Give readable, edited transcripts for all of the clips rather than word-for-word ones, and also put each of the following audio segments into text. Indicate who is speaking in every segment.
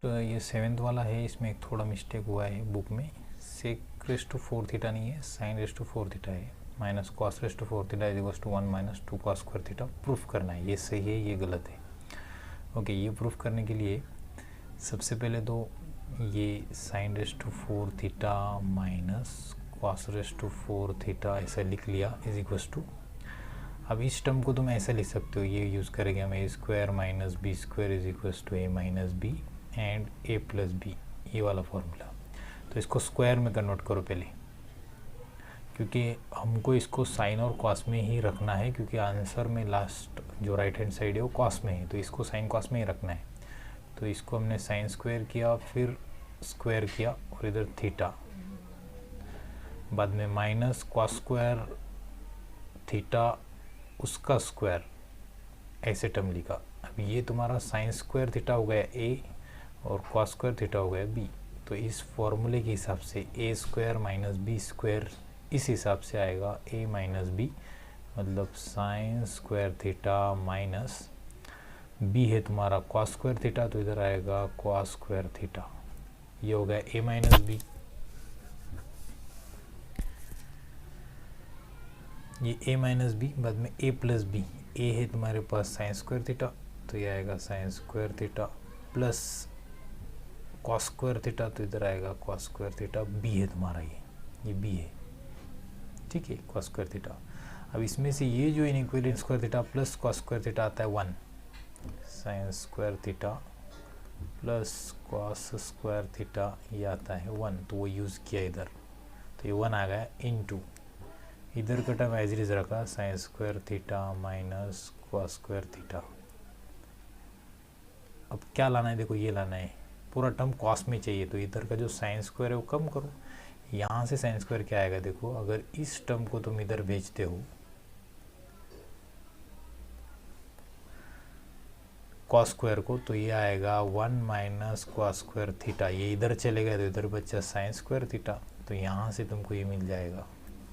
Speaker 1: तो ये 7th वाला है, इसमें एक थोड़ा मिस्टेक हुआ है बुक में। सेक रेस टू 4 थीटा नहीं है, साइन रेस टू 4 थीटा है। Minus cos raise to 4 theta is equals to 1 minus 2 cos square theta proof करना है। ये सही है, ये गलत है। ओके, ये प्रूफ करने के लिए सबसे पहले तो ये sine raise to 4 theta minus cos raise to 4 theta ऐसा लिख लिया इज इक्वल्स टू। अब इस टर्म को तुम ऐसा लिख सकते हो, ये यूज़ करेंगे हम, a square minus B square is equals to a minus b and a plus b, ये वाला फॉर्मूला। तो इसको स्क्वायर में कन्वर्ट करो पहले, क्योंकि हमको इसको साइन और कॉस में ही रखना है, क्योंकि आंसर में लास्ट जो राइट हैंड साइड है वो कॉस में है, तो इसको साइन कॉस में ही रखना है। तो इसको हमने साइन स्क्वायर किया, फिर स्क्वायर किया और इधर थीटा, बाद में माइनस कॉस स्क्वायर थीटा उसका स्क्वायर, ऐसे टर्म लिखा। अब ये तुम्हारा साइन स्क्वायर थीटा हो गया ए और कॉस स्क्वायर थीटा हो गया बी। तो इस फॉर्मूले के हिसाब से A square minus B square इस हिसाब से आएगा ए माइनस बी, मतलब sine square theta minus B है तुम्हारा कॉस स्क्वायर थीटा, तो इधर आएगा कॉस स्क्वायर थीटा। ये हो गया ए माइनस बी, ये ए माइनस बी, बाद में ए प्लस बी। ए है तुम्हारे पास साइन स्क्वायर थीटा, तो ये आएगा sign square theta plus cos square theta, तो इधर आएगा कॉस स्क्वायर थीटा। बी है तुम्हारा, ये बी है, ठीक है, कॉस स्क्वायर थीटा। अब इसमें से ये जो inequal square theta plus cos square theta आता है 1, sign square theta plus cos square theta, ये आता है 1, तो वो यूज़ किया इधर, तो ये 1 आ गया इनटू इधर का टर्म एज इट इज रखा, sign square theta minus cos square theta. अब क्या लाना है, देखो ये लाना है, पूरा टर्म कॉस में चाहिए, तो इधर का जो साइन स्क्वायर है वो कम करो। यहाँ से साइन स्क्वायर क्या आएगा, देखो अगर इस टर्म को तुम इधर भेजते हो कॉस स्क्वायर को, तो ये आएगा 1 माइनस कॉस स्क्वायर थीटा। ये इधर चलेगा तो इधर बच्चा साइन स्क्वायर थीटा, तो यहाँ से तुमको ये मिल जाएगा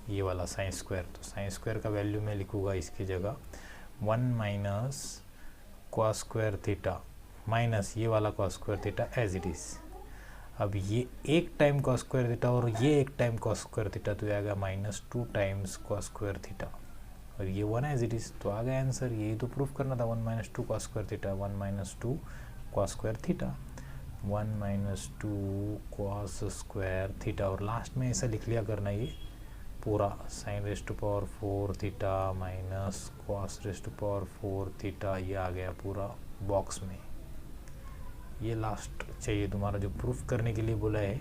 Speaker 1: ये वाला साइन स्क्वायर। तो साइन स्क्वायर का वैल्यू मैं लिखूँगा इसकी जगह 1 minus cos square theta minus ये वाला cos square theta as it is. अब ये एक टाइम कॉस स्क्वायर थीटा और ये एक टाइम कॉस स्क्वायर थीटा, तो ये आ गया -2 टाइम्स कॉस स्क्वायर थीटा, और ये 1 एज इट इज़, तो आ गया आंसर। यही तो प्रूफ करना था, 1 minus 2 cos square theta, 1 minus 2 cos square theta, 1 minus 2 cos square theta, और लास्ट में ऐसा लिख लिया करना ये पूरा, sine raise to power 4 theta minus cos raise to power 4 theta, ये आ गया पूरा बॉक्स में। ये लास्ट चाहिए तुम्हारा, जो प्रूफ करने के लिए बोला है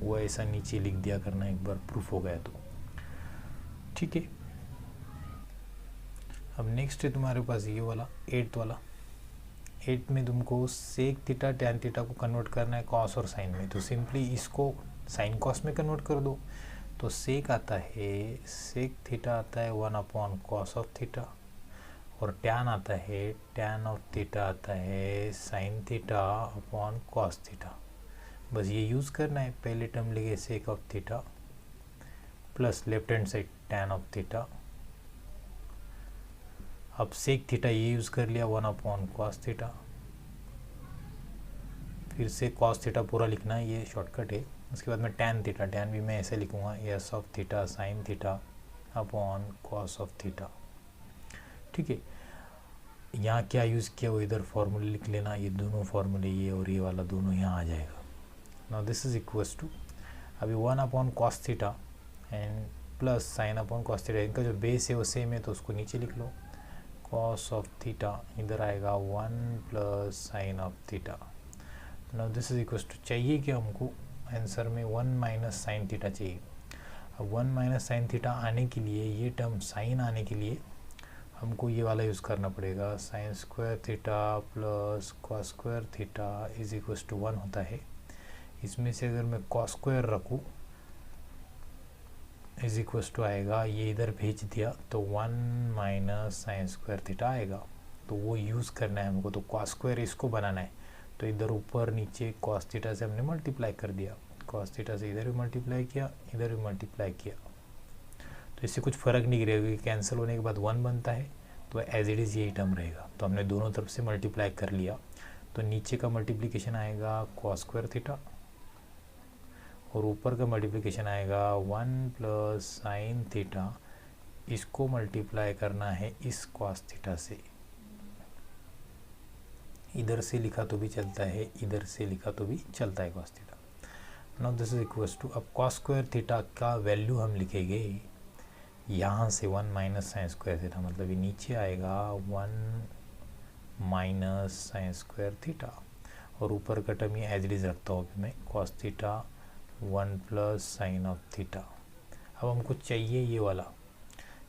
Speaker 1: वो ऐसा नीचे लिख दिया करना एक बार प्रूफ हो गया तो, ठीक है। अब नेक्स्ट है तुम्हारे पास ये वाला 8th वाला। 8 में तुमको सेक थीटा टैन थीटा को कन्वर्ट करना है कॉस और साइन में, तो सिंपली इसको साइन कॉस में कन्वर्ट कर दो। तो सेक आता है, सेक थीटा आता है 1 अपॉन कॉस ऑफ थीटा, और टैन आता है, टैन ऑफ थीटा आता है sine theta upon cos theta. बस ये यूज़ करना है, पहले टर्म लेके sake of theta plus left hand side tan of theta. अब सेक थीटा ये यूज़ कर लिया 1 अपॉन कॉस थीटा, फिर से कॉस थीटा पूरा लिखना है, ये शॉर्टकट है। उसके बाद में टैन थीटा, टैन भी मैं ऐसे लिखूँगा S of theta sine theta upon cos of theta, ठीक है। यहाँ क्या यूज़ किया वो इधर फॉर्मूले लिख लेना, ये दोनों फॉर्मूले, ये और ये वाला दोनों यहाँ आ जाएगा। Now this is equals to, अभी 1 upon cos theta and plus sine upon cos theta, इनका जो बेस है वो सेम है, तो उसको नीचे लिख लो, कॉस ऑफ थीटा इधर आएगा 1 plus sine of theta. Now this is equals to, चाहिए कि हमको आंसर में 1 माइनस साइन थीटा चाहिए। अब 1 माइनस साइन थीटा आने के लिए, ये टर्म साइन आने के लिए हमको ये वाला यूज़ करना पड़ेगा, sine square theta plus cos square theta is equals to 1 होता है। इसमें से अगर मैं कॉस स्क्वायर रखूँ इज इक्वल्स टू आएगा, ये इधर भेज दिया तो 1 माइनस साइन स्क्वायर थीटा आएगा, तो वो यूज़ करना है हमको। तो कॉस स्क्वायर इसको बनाना है, तो इधर ऊपर नीचे कॉस थीटा से हमने मल्टीप्लाई कर दिया, कॉस थीटा से इधर भी मल्टीप्लाई किया, इधर भी मल्टीप्लाई किया, तो इससे कुछ फ़र्क नहीं गिरेगा, कैंसिल होने के बाद 1 बनता है, तो एज इट इज़ यही टर्म रहेगा। तो हमने दोनों तरफ से मल्टीप्लाई कर लिया, तो नीचे का मल्टीप्लिकेशन आएगा कॉस स्क्वायर थीटा और ऊपर का मल्टीप्लिकेशन आएगा 1 प्लस साइन थीटा। इसको मल्टीप्लाई करना है इस कॉस थीटा से। इधर से लिखा तो भी चलता है, इधर से लिखा तो भी चलता है cos theta. Now this is equals to, अब कॉस स्क्वायर थीटा का वैल्यू हम लिखेंगे यहाँ से 1 माइनस साइन स्क्वायर थीटा, मतलब ये नीचे आएगा 1 माइनस साइन स्क्वायर थीटा और ऊपर का टर्म ये एज इट इज रखता हूँ मैं, cos theta 1 plus sine of theta. अब हमको चाहिए ये वाला,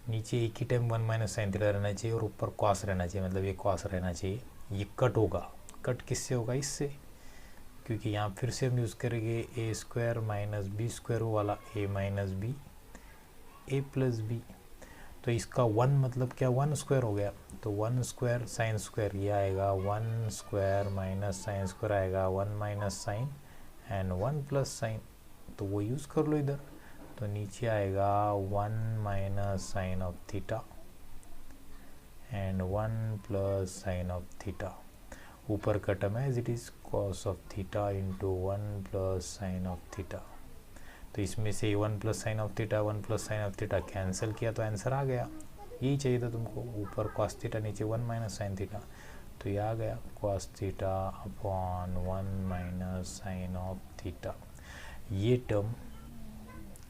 Speaker 1: नीचे एक ही टाइम 1 माइनस साइन थीटा रहना चाहिए और ऊपर कॉस रहना चाहिए, मतलब ये कॉस रहना चाहिए। ये कट होगा, कट किससे होगा, इससे, क्योंकि यहाँ फिर से हम यूज़ करेंगे ए स्क्वायर माइनस बी स्क्वायर वाला, ए minus B A plus B. तो इसका 1 मतलब क्या, 1 स्क्वायर हो गया, तो 1 स्क्वायर साइन स्क्वायर ये आएगा 1 स्क्वायर माइनस साइन स्क्वायर आएगा 1 minus sine and 1 plus sine, तो वो यूज़ कर लो इधर। तो नीचे आएगा 1 minus sine of theta and 1 plus sine of theta. ऊपर का टर्म है as it is cos of theta into 1 plus sine of theta. तो इसमें से 1 plus sine of theta 1 plus sine of theta cancel किया तो आंसर आ गया। यही चाहिए था तुमको, ऊपर कॉस थीटा नीचे 1 माइनस साइन थीटा, तो ये आ गया cos theta upon 1 minus sine of theta. ये टर्म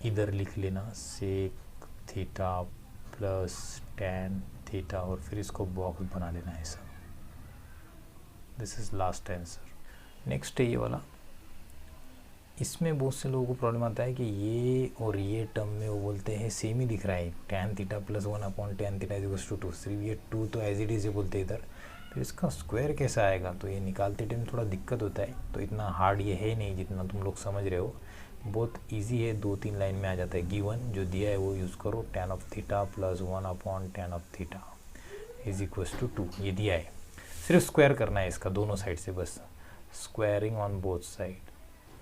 Speaker 1: इधर लिख लेना, sec theta plus tan theta और फिर इसको बॉक्स बना लेना ऐसा। This is last answer. Next है ये वाला, इसमें बहुत से लोगों को प्रॉब्लम आता है कि ये और ये टर्म में वो बोलते हैं सेम ही दिख रहा है, tan theta plus 1 upon tan theta is equals to 2, सिर्फ ये 2 तो एज इट इज बोलते हैं इधर, फिर इसका स्क्वायर कैसा आएगा, तो ये निकालते टाइम थोड़ा दिक्कत होता है। तो इतना हार्ड ये है नहीं जितना तुम लोग समझ रहे हो, बहुत इजी है, 2-3 लाइन में आ जाता है। गिवन जो दिया है वो यूज़ करो, tan of theta plus 1 upon tan of theta is equals to 2, ये दिया है, सिर्फ स्क्वायर करना है इसका दोनों साइड से, बस squaring on both side,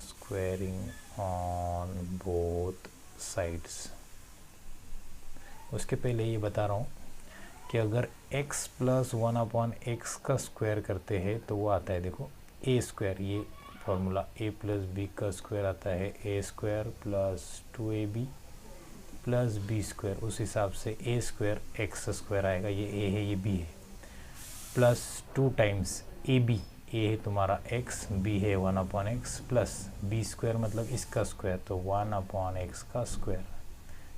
Speaker 1: squaring on both sides. उसके पहले ये बता रहा हूँ कि अगर x प्लस 1 अपॉन एक्स का स्क्वायर करते हैं तो वो आता है, देखो ए स्क्वायर, ये फॉर्मूला a प्लस बी का स्क्वायर आता है a square plus 2ab plus B square, उस हिसाब से ए स्क्वायर एक्स स्क्वायर आएगा, ये a है ये b है, plus 2 times A B, A है तुम्हारा x, b है 1 upon x plus B square मतलब इसका स्क्वायर, तो 1 अपॉन एक्स का स्क्वायर।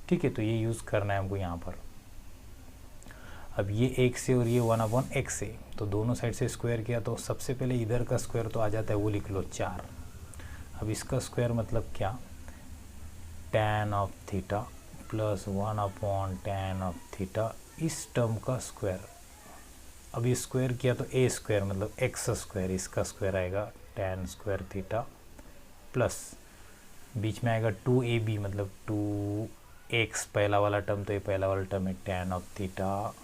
Speaker 1: ठीक है, तो ये यूज़ करना है हमको यहाँ पर। अब ये एक से और ये 1 अपॉन एक्स से, तो दोनों साइड से स्क्वायर किया तो सबसे पहले इधर का स्क्वायर तो आ जाता है, वो लिख लो 4। अब इसका स्क्वायर मतलब क्या, tan of theta plus 1 upon tan of theta, इस टर्म का स्क्वायर। अब ये स्क्वायर किया तो ए स्क्वायर मतलब एक्स स्क्वायर, इसका स्क्वायर आएगा टैन स्क्वायर थीटा प्लस बीच में आएगा 2ab मतलब 2x, पहला वाला टर्म तो ये पहला वाला टर्म है टैन ऑफ थीटा,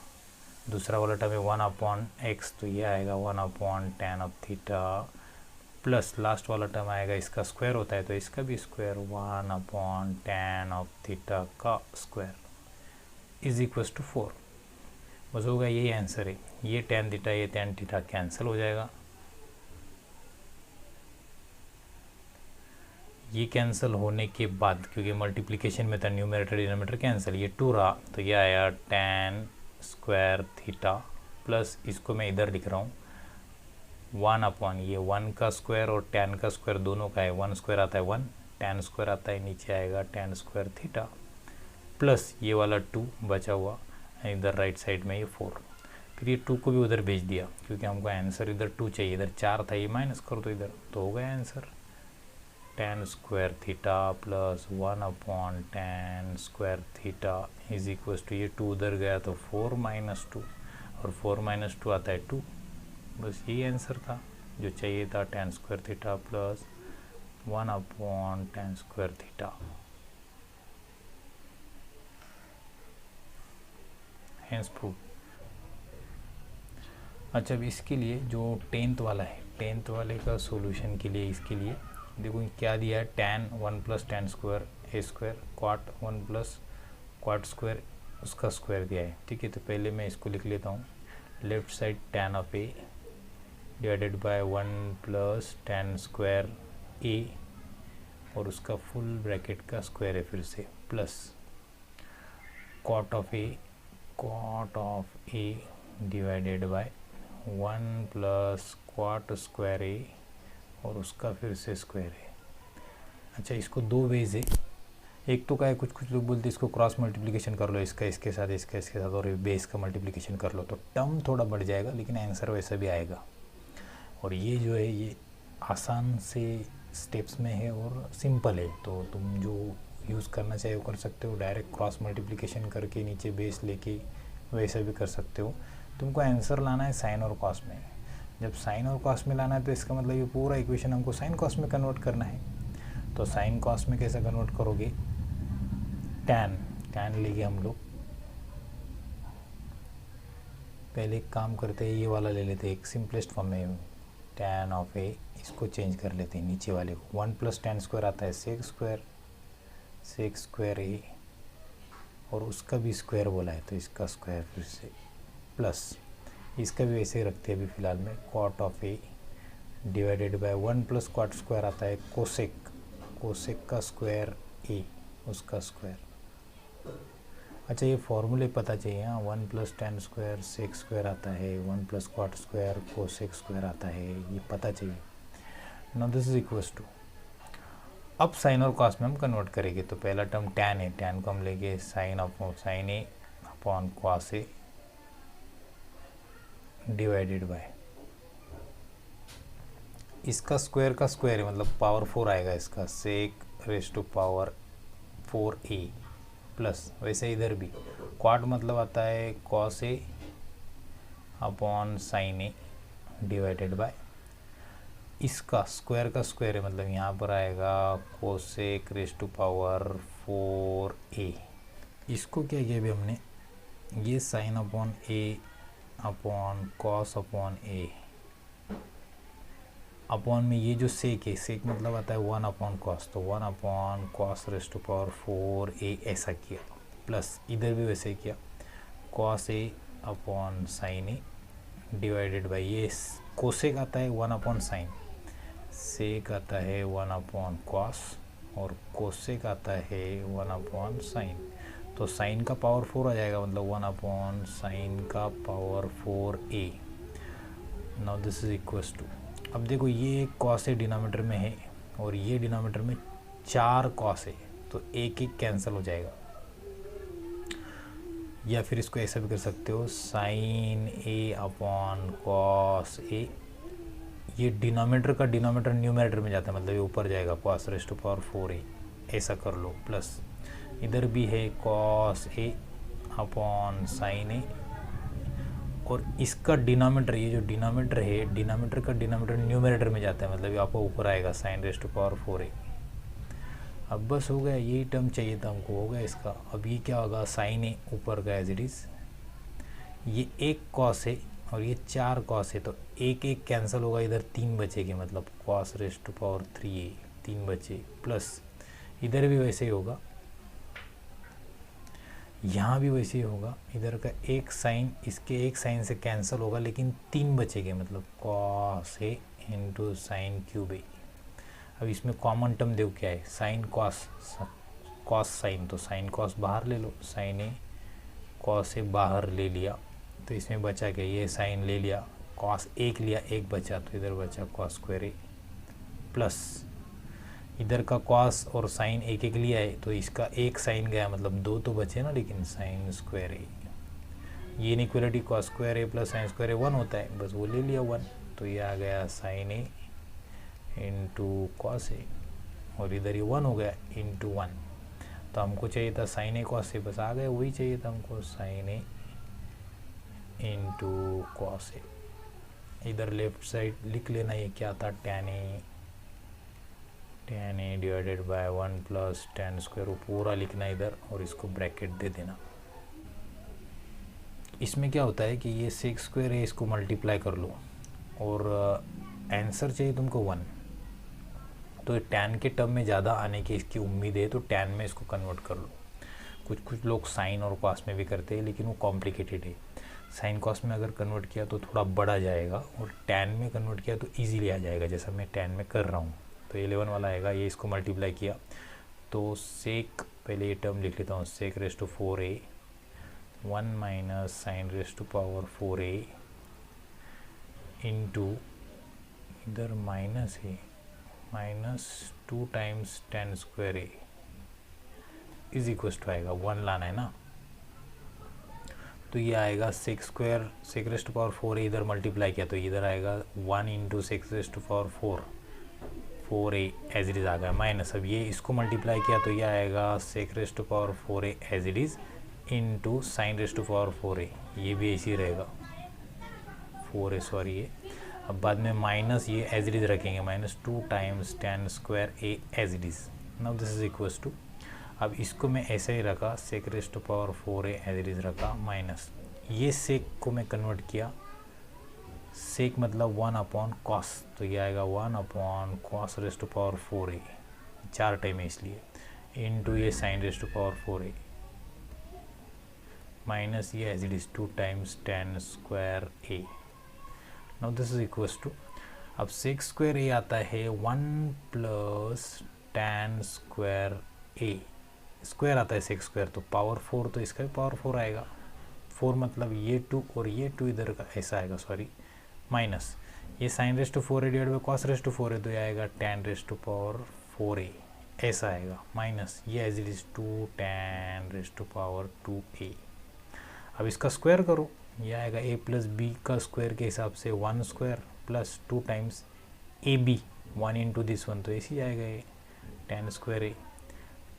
Speaker 1: दूसरा वाला टर्म है 1 अपॉन एक्स, तो ये आएगा 1 upon tan of theta plus last वाला टर्म आएगा, इसका स्क्वायर होता है तो इसका भी square 1 upon tan of theta का स्क्वायर इज इक्वल्स टू 4। बस होगा, यही आंसर है। ये टैन थीटा ये टैन थीटा कैंसिल हो जाएगा, ये कैंसिल होने के बाद क्योंकि मल्टीप्लिकेशन में था न्यूमरेटर डिनोमिनेटर कैंसिल, ये 2 रहा तो ये आया टैन स्क्वायर थीटा प्लस इसको मैं इधर लिख रहा हूँ 1 अपॉन ये 1 का स्क्वायर और टैन का स्क्वायर दोनों का है, 1 स्क्वायर आता है 1, टैन स्क्वायर आता है नीचे आएगा टैन स्क्वायर थीटा प्लस ये वाला 2 बचा हुआ इधर राइट साइड में ये 4, फिर ये 2 को भी उधर भेज दिया क्योंकि हमको आंसर इधर 2 चाहिए, इधर 4 था, ये माइनस कर दो इधर, तो हो गया answer tan square theta plus 1 upon tan square theta is equals to, ये 2 उधर गया तो 4 माइनस 2 और 4 माइनस 2 आता है 2। बस यही आंसर था जो चाहिए था, tan square theta plus 1 upon tan square theta. Hence prove. अच्छा, अब इसके लिए जो 10th वाला है, 10th वाले का सॉल्यूशन के लिए इसके लिए देखो क्या दिया है, टैन 1 प्लस टैन स्क्वायर ए स्क्वायर क्वाट 1 प्लस क्वाट स्क्वायर उसका स्क्वायर दिया है। ठीक है, तो पहले मैं इसको लिख लेता हूँ, left side tan of A divided by 1 plus tan square a और उसका फुल ब्रैकेट का स्क्वायर है फिर से plus cot of a divided by 1 plus cot square a और उसका फिर से स्क्वायर है। अच्छा, इसको दो वेज है। एक तो क्या है, कुछ लोग बोलते हैं इसको क्रॉस मल्टीप्लिकेशन कर लो, इसका इसके साथ, इसका इसके साथ, और बेस का मल्टीप्लिकेशन कर लो, तो टर्म थोड़ा बढ़ जाएगा लेकिन आंसर वैसा भी आएगा। और ये जो है ये आसान से स्टेप्स में है और सिंपल है, तो तुम जो यूज़ करना चाहिए वो कर सकते हो। डायरेक्ट क्रॉस मल्टीप्लिकेशन करके नीचे बेस लेके वैसा भी कर सकते हो। तुमको आंसर लाना है साइन और कॉस में। जब साइन और कॉस में लाना है तो इसका मतलब ये पूरा इक्वेशन हमको साइन कॉस में कन्वर्ट करना है। तो साइन कॉस में कैसे कन्वर्ट करोगे, टैन लेके हम लोग पहले एक काम करते हैं, ये वाला ले लेते हैं, एक सिंपलेस्ट फॉर्म में टैन ऑफ ए, इसको चेंज कर लेते हैं नीचे वाले को। 1 प्लस tan स्क्वायर आता है सेक स्क्वायर ए और उसका भी स्क्वायर बोला है तो इसका स्क्वायर फिर से प्लस इसका भी वैसे ही रखते हैं अभी फ़िलहाल में, cot of A divided by 1 plus cot square आता है कोसेक का स्क्वायर ए उसका स्क्वायर। अच्छा, ये फॉर्मूले पता चाहिए। हाँ, 1 plus tan square sec square आता है, 1 plus cot square cosec square आता है, ये पता चाहिए। Now this is equals to, अब साइन और कॉस में हम कन्वर्ट करेंगे। तो पहला टर्म टैन है, टैन को हम लेंगे sine a upon cos a divided by इसका स्क्वायर का स्क्वायर है, मतलब पावर 4 आएगा इसका, sec raise to power 4a plus वैसे इधर भी क्वाड मतलब आता है cos A upon sine A divided by इसका स्क्वायर का स्क्वायर है, मतलब यहाँ पर आएगा cosec raise to power 4a। इसको क्या किया अभी हमने, ये साइन अपॉन ए अपॉन कॉस अपॉन ए अपॉन में ये जो सेक है, सेक मतलब आता है 1 अपॉन कॉस, तो 1 upon cos raise to power 4a ऐसा किया, प्लस इधर भी वैसे किया cos A upon sine A divided by ये कोसेक आता है 1 अपॉन साइन, सेक आता है 1 अपॉन कॉस और कोसेक आता है 1 अपॉन साइन, तो साइन का पावर 4 आ जाएगा, मतलब 1 अपॉन साइन का power 4a। Now this is equals to, अब देखो ये कॉस ए डिनोमिनेटर में है और ये डिनोमिनेटर में 4 कॉस है, तो एक कैंसिल हो जाएगा। या फिर इसको ऐसा भी कर सकते हो, साइन ए अपॉन कॉस ए, ये डिनोमिनेटर का डिनोमिनेटर न्यूमरेटर में जाता है, मतलब ये ऊपर जाएगा cos raise to power 4a, ऐसा कर लो, प्लस इधर भी है कॉस ए अपॉन साइन ए और इसका डिनोमिनेटर, ये जो डिनोमिनेटर है, डिनोमिनेटर का डिनोमिनेटर न्यूमरेटर में जाता है, मतलब ये आपको ऊपर आएगा sign raise to power 4a। अब बस हो गया, यही टर्म चाहिए था हमको, हो गया इसका। अब ये क्या होगा, साइन ए ऊपर का एज इट इज़, ये एक कॉस है और ये 4 कॉस है, तो एक कैंसिल होगा, इधर 3 बचेगी, मतलब cos raise to power 3a 3 बचे, प्लस इधर भी वैसे ही होगा, यहाँ भी वैसे ही होगा, इधर का एक साइन इसके एक साइन से कैंसिल होगा लेकिन 3 बचेंगे, मतलब cos A into sine cube ए। अब इसमें कॉमन टर्म देखो क्या है, साइन कॉस साइन, तो साइन कॉस बाहर ले लो, साइन ए कॉस ए बाहर ले लिया, तो इसमें बचा क्या, ये साइन ले लिया, कॉस एक लिया, एक बचा, तो इधर बचा कॉस स्क्वायर ए, प्लस इधर का कॉस और साइन एक लिया है, तो इसका एक साइन गया, मतलब 2 तो बचे ना, लेकिन साइन स्क्वायर ए, ये इनइक्वालिटी कॉस स्क्वायर ए प्लस साइन स्क्वायर ए 1 होता है, बस वो ले लिया 1, तो ये आ गया sign A into cos A और इधर ये 1 हो गया इंटू 1, तो हमको चाहिए था साइन ए कॉस ए, बस आ गए, वही चाहिए था हमको, sign A into cos A. इधर लेफ्ट साइड लिख लेना, ये क्या था, tan A divided by 1 plus tan square, वो पूरा लिखना इधर और इसको ब्रैकेट दे देना। इसमें क्या होता है कि ये सेक स्क्वायर है, इसको मल्टीप्लाई कर लो और आंसर चाहिए तुमको 1, तो tan के टर्म में ज़्यादा आने की इसकी उम्मीद है, तो tan में इसको कन्वर्ट कर लो। कुछ लोग साइन और कॉस में भी करते हैं, लेकिन वो कॉम्प्लिकेटेड है, साइन कॉस में अगर कन्वर्ट किया तो थोड़ा बड़ा जाएगा, और टैन में कन्वर्ट किया तो इजीली आ जाएगा, जैसा मैं टैन में कर रहा हूँ। तो 11 वाला आएगा, ये इसको मल्टीप्लाई किया तो सेक, पहले ये टर्म लिख लेता हूँ, sec raise to 4a 1 minus sine raise to power 4a into, इधर माइनस है, minus 2 times tan square a is equal to आएगा 1 लाना है ना, तो ये आएगा sec square, sec raise to power 4a इधर मल्टीप्लाई किया तो इधर आएगा 1 into sec raise to power 4a as it is आ गया माइनस। अब ये इसको मल्टीप्लाई किया तो ये आएगा sec raise to power 4a as it is into sine raise to power 4a, ये भी ऐसे ही रहेगा 4a, सॉरी ये। अब बाद में माइनस ये एज इट इज़ रखेंगे, minus 2 times tan square a as it is. Now this is equal to, अब इसको मैं ऐसे ही रखा, sec raise to power 4a as it is रखा माइनस, ये सेक को मैं कन्वर्ट किया, सेक मतलब 1 अपॉन कॉस, तो ये आएगा 1 upon cos raise to power 4a, 4 time है इसलिए, इनटू ये sine raise to power 4a minus ये as it is 2 times tan square a। Now this is equal to, अब सेक स्क्वायर a आता है 1 plus tan square a, square आता है sec square, तो पावर 4, तो इसका भी पावर 4 आएगा, 4 मतलब ये 2 और ये 2 इधर का ऐसा आएगा, सॉरी माइनस ये sine raise to 4a divide by cos raise to 4a, तो ये आएगा ten raise to power 4a ऐसा आएगा, माइनस ये as it is 2 tan raise to power 2a। अब इसका स्क्वायर करो, ये आएगा a प्लस बी का स्क्वायर के हिसाब से 1 square plus 2 times A B, 1 into this 1, तो ऐसे ही आएगा ये tan square a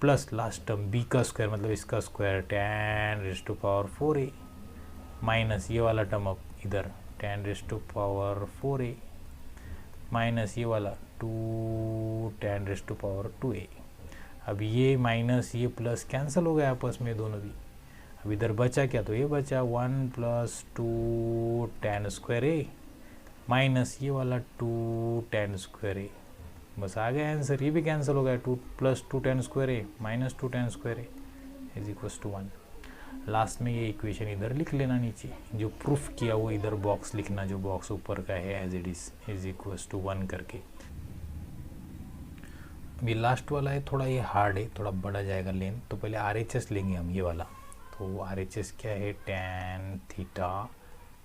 Speaker 1: plus last term b का स्क्वायर मतलब इसका square tan raise to power 4a minus ये वाला टर्म अब इधर tan raise to power 4a minus ये वाला 2 tan raise to power 2a। अब ये माइनस ये प्लस कैंसिल हो गया आपस में दोनों भी, अब इधर बचा क्या, तो ये बचा 1 plus 2 tan square a minus ये वाला 2 टेन स्क्वायर a, बस आ गया आंसर, ये भी कैंसिल हो गया, 2 plus 2 tan square a minus 2 tan square a is equal to 1। Last में ये इक्वेशन इधर लिख लेना, नीचे जो प्रूफ किया वो इधर बॉक्स लिखना, जो बॉक्स ऊपर का है as it is equal to 1 करके। ये लास्ट वाला है, थोड़ा ये हार्ड है, थोड़ा बड़ा जाएगा लेंथ, तो पहले RHS लेंगे हम ये वाला, तो RHS क्या है, tan theta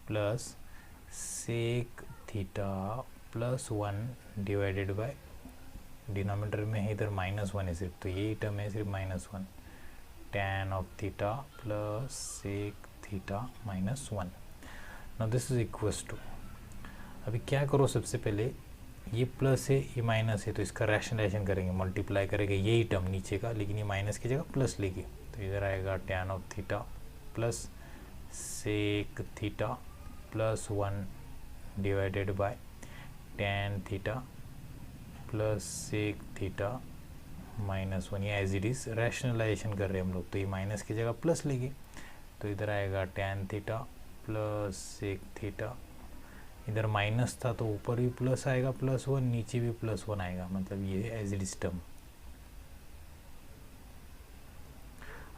Speaker 1: plus sec theta plus 1 divided by, denominator में है इधर -1 है सिर्फ, तो ये टर्म है सिर्फ -1, tan of theta plus sec theta -1। Now this is equals to, अभी क्या करो, सबसे पहले ये प्लस है ये माइनस है, तो इसका रैशनलाइजेशन करेंगे, मल्टीप्लाई करेंगे यही टर्म नीचे का, लेकिन ये माइनस की जगह प्लस लेंगे, तो इधर आएगा tan of theta plus sec theta plus 1 divided by tan theta plus sec theta -1, ये एज इट इज़ रैशनलाइजेशन कर रहे हैं हम लोग, तो ये माइनस की जगह प्लस लेंगे, तो इधर आएगा tan theta plus sec theta, इधर माइनस था तो ऊपर भी प्लस आएगा +1, नीचे भी +1 आएगा, मतलब ये एज इट इज टर्म।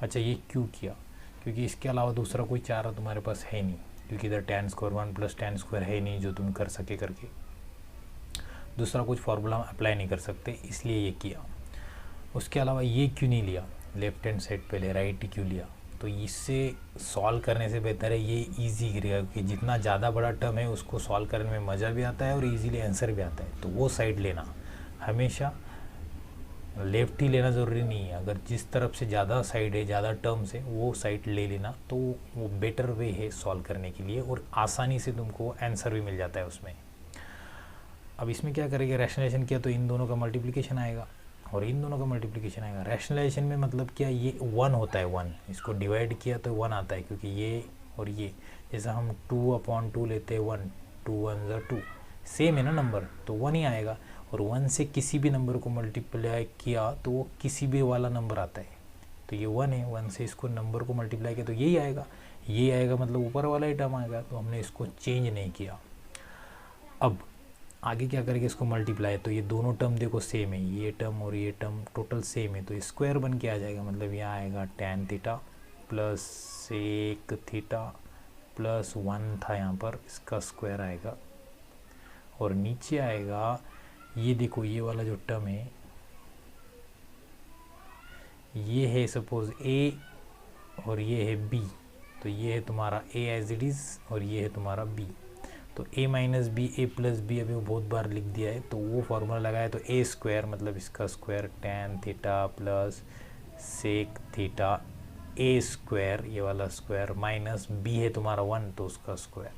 Speaker 1: अच्छा ये क्यों किया, क्योंकि इसके अलावा दूसरा कोई चारा तुम्हारे पास है नहीं, क्योंकि इधर tan square 1 plus tan square है नहीं जो तुम कर सके करके, दूसरा कुछ फार्मूला अप्लाई नहीं कर सकते, इसलिए ये किया। उसके अलावा ये क्यों नहीं लिया, लेफ्ट हैंड साइड पहले राइट क्यों लिया, तो इससे सॉल्व करने से बेहतर है ये इजी गिरेगा, क्योंकि जितना ज़्यादा बड़ा टर्म है उसको सॉल्व करने में मज़ा भी आता है और इजीली आंसर भी आता है, तो वो साइड लेना, हमेशा लेफ्ट ही लेना ज़रूरी नहीं है, अगर जिस तरफ से ज़्यादा साइड है, ज़्यादा टर्म्स है, वो साइड ले लेना, तो वो बेटर वे है सॉल्व करने के लिए, और आसानी से तुमको आंसर भी मिल जाता है उसमें। अब इसमें क्या करेंगे, रैशनलाइजेशन किया तो इन दोनों का मल्टीप्लिकेशन आएगा और इन दोनों का मल्टीप्लिकेशन आएगा। रैशनलाइजेशन में मतलब क्या, ये 1 होता है, 1 इसको डिवाइड किया तो 1 आता है, क्योंकि ये और ये, जैसा हम 2/2 लेते हैं 1, 2 1 ज़ा 2, सेम है ना नंबर, तो 1 ही आएगा, और 1 से किसी भी नंबर को मल्टीप्लाई किया तो वो किसी भी वाला नंबर आता है, तो ये 1 है, 1 से इसको नंबर को मल्टीप्लाई किया तो यही आएगा, ये आएगा, मतलब ऊपर वाला ही टर्म आएगा, तो हमने इसको चेंज नहीं किया। अब आगे क्या करेंगे, इसको मल्टीप्लाई, तो ये दोनों टर्म देखो सेम है, ये टर्म और ये टर्म टोटल सेम है, तो स्क्वायर बन के आ जाएगा, मतलब यहाँ आएगा tan theta plus sec theta plus 1 था यहाँ पर, इसका स्क्वायर आएगा और नीचे आएगा ये देखो ये वाला जो टर्म है ये है सपोज a और ये है b, तो ये है तुम्हारा a एज इट इज़ और ये है तुम्हारा b। तो a minus B A plus B अभी वो बहुत बार लिख दिया है, तो वो फार्मूला लगाया तो a स्क्वायर मतलब इसका square tan theta plus sec theta a square ये वाला स्क्वायर माइनस b है तुम्हारा 1 तो उसका square.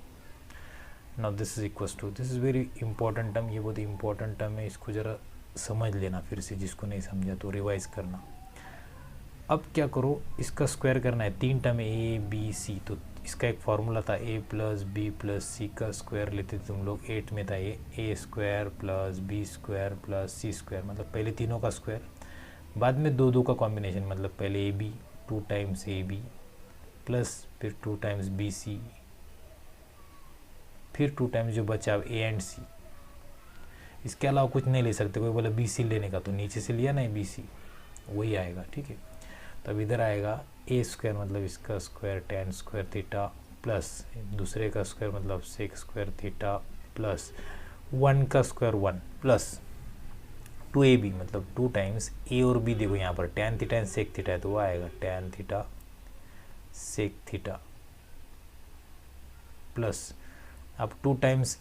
Speaker 1: Now this is equals to, this is very important term, ये बहुत इंपॉर्टेंट टर्म है, इसको ज़रा समझ लेना फिर से, जिसको नहीं समझा तो रिवाइज करना। अब क्या करो, इसका स्क्वायर करना है, 3 टर्म ए बी सी, तो इसका एक फार्मूला था a प्लस बी प्लस सी का स्क्वायर लेते थे तुम लोग, 8 में था ये a square plus B square plus C square, मतलब पहले तीनों का स्क्वायर, बाद में दो दो का कॉम्बिनेशन, मतलब पहले A B 2 times A B plus फिर 2 टाइम्स बी सी फिर 2 टाइम्स जो बचा अब ए एंड सी। इसके अलावा कुछ नहीं ले सकते, कोई बोला बी सी लेने का तो नीचे से लिया ना बी सी, वही आएगा, ठीक है। तब इधर आएगा ए स्क्वायर मतलब इसका square tan square theta plus दूसरे का स्क्वायर मतलब सेक स्क्वायर थीटा प्लस 1 का स्क्वायर 1 प्लस 2ab मतलब 2 टाइम्स ए और बी, देखो यहाँ पर tan theta and sec theta है तो वो आएगा tan theta sec theta plus अब 2 टाइम्स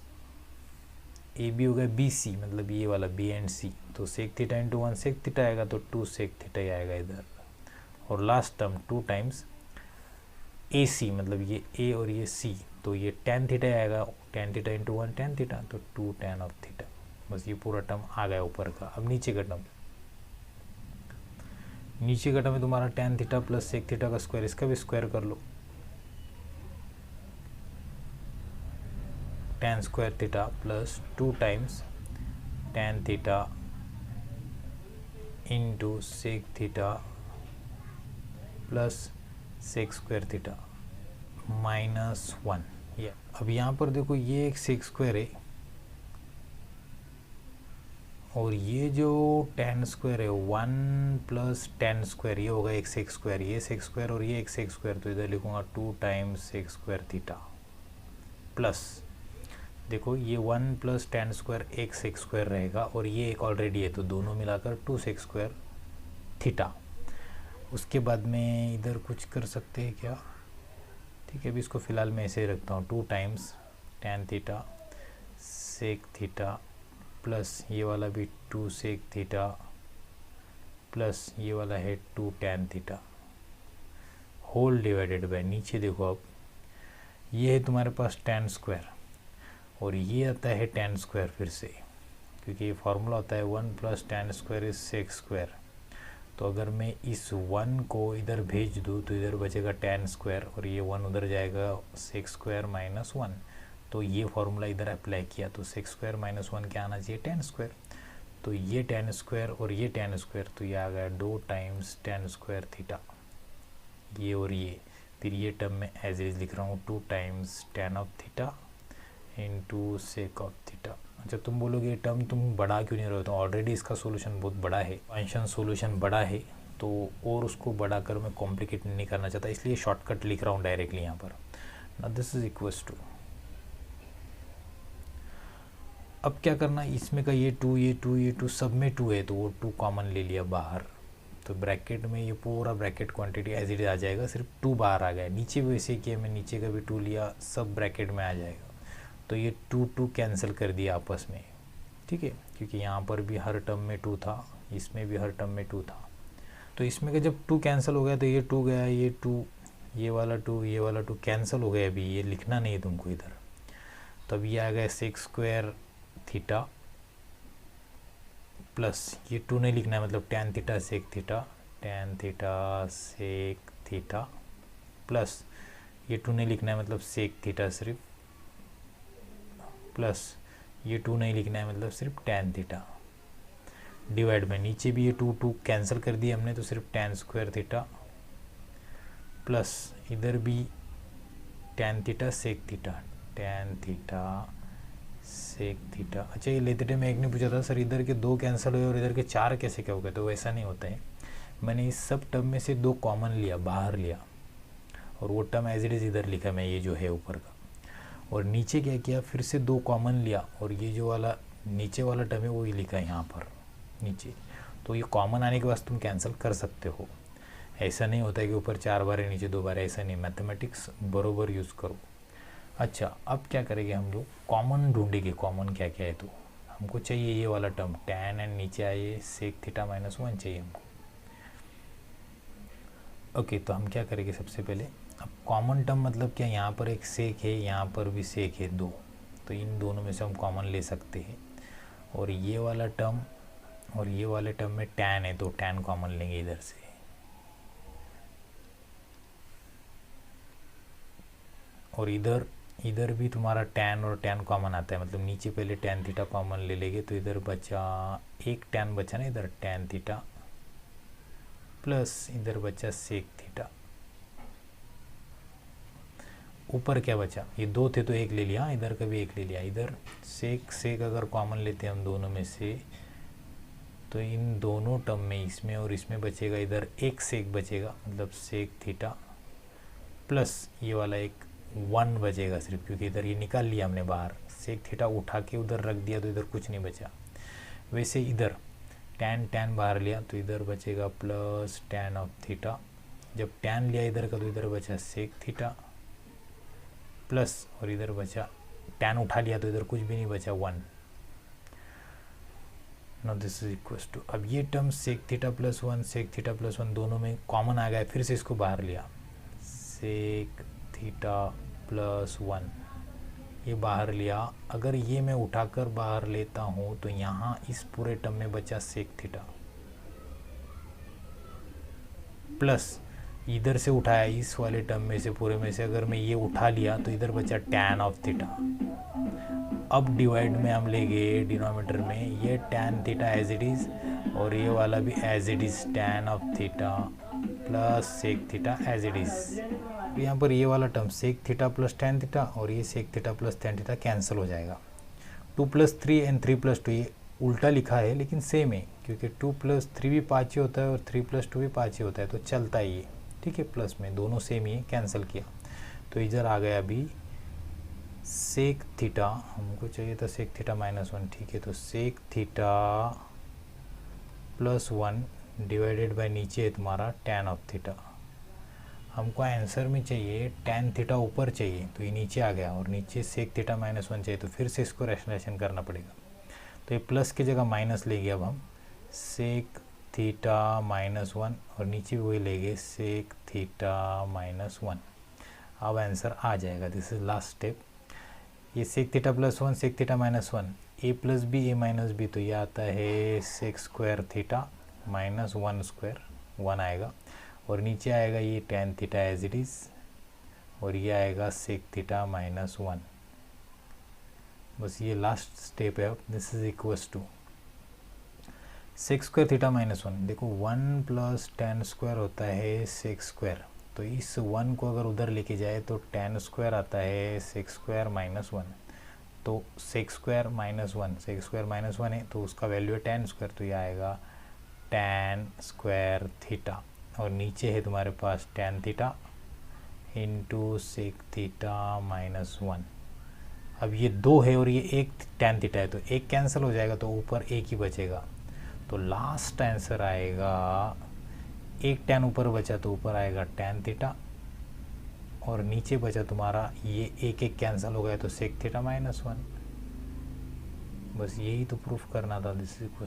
Speaker 1: ए बी हो गया बी सी मतलब ये वाला बी एंड सी, तो sec theta into 1 sec theta आएगा तो 2 सेक थीटा ही आएगा इधर, और last term 2 times A C मतलब ये ए और ये सी, तो ये tan थीटा आएगा, tan theta into 1 tan theta तो 2 tan ऑफ थीटा, बस ये पूरा टर्म आ गया ऊपर का। अब नीचे का टर्म, नीचे का टर्म है तुम्हारा tan theta plus sec theta का स्क्वायर, इसका भी स्क्वायर कर लो, tan square theta plus 2 times tan theta into sec theta plus sec square theta minus 1। ये अब यहाँ पर देखो ये एक सेक स्क्वायर है और ये जो tan स्क्वायर है 1 प्लस tan स्क्वायर, ये होगा एक सेक स्क्वायर, ये सेक स्क्वायर और ये एक सेक स्क्वायर, तो इधर लिखूँगा 2 times sec square theta plus देखो ये 1 प्लस tan स्क्वायर एक सेक स्क्वायर रहेगा और ये एक ऑलरेडी है तो दोनों मिलाकर 2 सेक स्क्वायर थीटा। उसके बाद में इधर कुछ कर सकते हैं क्या, ठीक है, अभी इसको फ़िलहाल मैं ऐसे ही रखता हूँ, 2 times tan theta sec theta plus ये वाला भी 2 सेक थीटा प्लस ये वाला है 2 tan theta whole divided by, नीचे देखो अब ये है तुम्हारे पास tan स्क्वायर और ये आता है tan स्क्वायर फिर से, क्योंकि ये फार्मूला होता है 1 plus tan square is sec square, तो अगर मैं इस 1 को इधर भेज दूँ तो इधर बचेगा tan स्क्वायर और ये 1 उधर जाएगा सेक स्क्वायर माइनस 1, तो ये फार्मूला इधर अप्लाई किया तो सेक स्क्वायर माइनस 1 क्या आना चाहिए tan स्क्वायर, तो ये tan स्क्वायर और ये tan स्क्वायर, तो ये आ गया 2 टाइम्स tan स्क्वायर थीटा, ये और ये, फिर ये टर्म में एज इज लिख रहा हूँ 2 times tan of theta into sake of theta. अच्छा तुम बोलोगे ये टर्म तुम बड़ा क्यों नहीं रहे हो, तो ऑलरेडी इसका सोल्यूशन बहुत बड़ा है, फंक्शन सोल्यूशन बड़ा है तो और उसको बड़ा कर मैं कॉम्प्लिकेट नहीं करना चाहता, इसलिए शॉर्टकट लिख रहा हूँ डायरेक्टली यहाँ पर। Now this is equals to, अब क्या करना, इसमें का ये 2 ये 2 ये 2 सब में 2 है तो वो 2 कॉमन ले लिया बाहर, तो ब्रैकेट में ये पूरा ब्रैकेट क्वांटिटी एज इट आ जाएगा, सिर्फ 2 बाहर आ गया, नीचे भी वैसे किया, मैं नीचे का भी 2 लिया, सब ब्रैकेट में आ जाएगा, तो ये 2 कैंसिल कर दिया आपस में, ठीक है, क्योंकि यहाँ पर भी हर टर्म में 2 था, इसमें भी हर टर्म में 2 था, तो इसमें का जब 2 कैंसिल हो गया तो ये 2 गया, ये 2 ये वाला 2 ये वाला 2 कैंसिल हो गया, अभी ये लिखना नहीं है तुमको इधर, तो अब ये आ गया सेक स्क्वायर थीटा प्लस ये 2 नहीं लिखना है, मतलब tan theta sec theta, tan theta sec theta plus ये 2 नहीं लिखना है, मतलब सेक थीटा सिर्फ, प्लस ये 2 नहीं लिखना है, मतलब सिर्फ tan थीटा, डिवाइड में नीचे भी ये 2 कैंसिल कर दिए हमने, तो सिर्फ tan स्क्वायर थीटा प्लस इधर भी tan theta sec theta, tan theta sec theta. अच्छा ये लेते टाइम एक ने पूछा था सर इधर के 2 कैंसिल हुए और इधर के 4 कैसे क्या हो गए, तो वैसा नहीं होता है, मैंने इस सब टर्म में से 2 कॉमन लिया, बाहर लिया, और वो टर्म एज इट इज़ इधर लिखा मैं, ये जो है ऊपर का। और नीचे क्या किया, फिर से 2 कॉमन लिया और ये जो वाला नीचे वाला टर्म है वो ही लिखा है यहाँ पर नीचे। तो ये कॉमन आने के बाद तुम कैंसिल कर सकते हो, ऐसा नहीं होता है कि ऊपर 4 बार है नीचे 2 बार है, ऐसा नहीं। मैथमेटिक्स बरोबर यूज़ करो। अच्छा, अब क्या करेंगे हम लोग, कॉमन ढूंढेंगे। कॉमन क्या क्या है, तो हमको चाहिए ये वाला टर्म tan एंड नीचे आइए सेक थीटा माइनस 1 चाहिए हमको। ओके, तो हम क्या करेंगे सबसे पहले, अब कॉमन टर्म मतलब क्या, यहाँ पर एक सेक है, यहाँ पर भी सेक है 2, तो इन दोनों में से हम कॉमन ले सकते हैं। और ये वाला टर्म और ये वाले टर्म में tan है, तो tan कॉमन लेंगे इधर से। और इधर भी तुम्हारा tan और tan कॉमन आता है, मतलब नीचे पहले tan थीटा कॉमन ले लेंगे, तो इधर बचा एक tan बचा ना, इधर tan थीटा प्लस इधर बचा सेक थीटा। ऊपर क्या बचा, ये 2 थे तो 1 ले लिया, इधर का भी 1 ले लिया। इधर सेक अगर कॉमन लेते हैं हम दोनों में से, तो इन दोनों टर्म में इसमें और इसमें बचेगा इधर एक सेक बचेगा, मतलब सेक थीटा प्लस ये वाला एक 1 बचेगा सिर्फ, क्योंकि इधर ये निकाल लिया हमने बाहर। सेक थीटा उठा के उधर रख दिया तो इधर कुछ नहीं बचा। वैसे इधर tan बाहर लिया तो इधर बचेगा प्लस tan ऑफ थीटा। जब tan लिया इधर का तो इधर बचा सेक थीटा प्लस, और इधर बचा tan उठा लिया तो इधर कुछ भी नहीं बचा 1। Now this is equal to, अब ये term sec theta plus 1 sec theta plus 1 दोनों में कॉमन आ गया, फिर से इसको बाहर लिया, सेक थीटा प्लस 1 ये बाहर लिया। अगर ये मैं उठाकर बाहर लेता हूँ तो यहाँ इस पूरे टर्म में बचा सेक थीटा प्लस इधर से उठाया इस वाले टर्म में से पूरे में से, अगर मैं ये उठा लिया तो इधर बचा tan ऑफ थीटा। अब डिवाइड में हम लेंगे डिनोमिनेटर में ये tan theta as it is और ये वाला भी as it is tan of theta plus sec theta as it is. यहाँ पर ये वाला term sec theta plus tan theta और ये sec theta plus tan theta cancel हो जाएगा। 2 + 3 एंड 3 + 2 ये उल्टा लिखा है लेकिन सेम है, क्योंकि 2 + 3 भी 5 ही होता है और 3 + 2 भी 5 ही होता है, तो चलता ही है। ठीक है, प्लस में दोनों सेम ही है, कैंसिल किया तो इधर आ गया अभी सेक थीटा। हमको चाहिए था सेक थीटा माइनस 1। ठीक है, तो sec theta plus 1 divided by नीचे है तुम्हारा tan ऑफ थीटा। हमको आंसर में चाहिए tan थीटा ऊपर चाहिए, तो ये नीचे आ गया, और नीचे सेक थीटा माइनस 1 चाहिए, तो फिर से इसको रैशनलाइजेशन करना पड़ेगा। तो ये प्लस की जगह माइनस ले गया अब हम, सेक थीटा माइनस 1 और नीचे भी वही लेंगे सेक थीटा माइनस 1। अब आंसर आ जाएगा। This is last step. ये sec theta plus 1 sec theta minus 1 a plus b a minus b, तो ये आता है sec square theta minus 1 square 1 आएगा, और नीचे आएगा ये tan theta as it is, और ये आएगा सेक थीटा माइनस 1। बस ये लास्ट स्टेप है। This is equals to sec square theta minus 1। देखो 1 + tan स्क्वायर होता है सेक स्क्वायर, तो इस 1 को अगर उधर लेके जाए तो tan स्क्वायर आता है सेक स्क्वायर माइनस 1। तो sec square minus 1 sec square minus 1 है, तो उसका वैल्यू है tan स्क्वायर, तो ये आएगा tan स्क्वायर थीटा, और नीचे है तुम्हारे पास tan theta into sec theta minus 1। अब ये 2 है और ये एक tan थीटा है, तो एक कैंसिल हो जाएगा, तो ऊपर एक ही बचेगा। तो लास्ट आंसर आएगा, एक tan ऊपर बचा तो ऊपर आएगा tan थीटा, और नीचे बचा तुम्हारा ये एक कैंसिल हो गया तो सेक थीटा माइनस 1। बस यही तो प्रूफ करना था। This is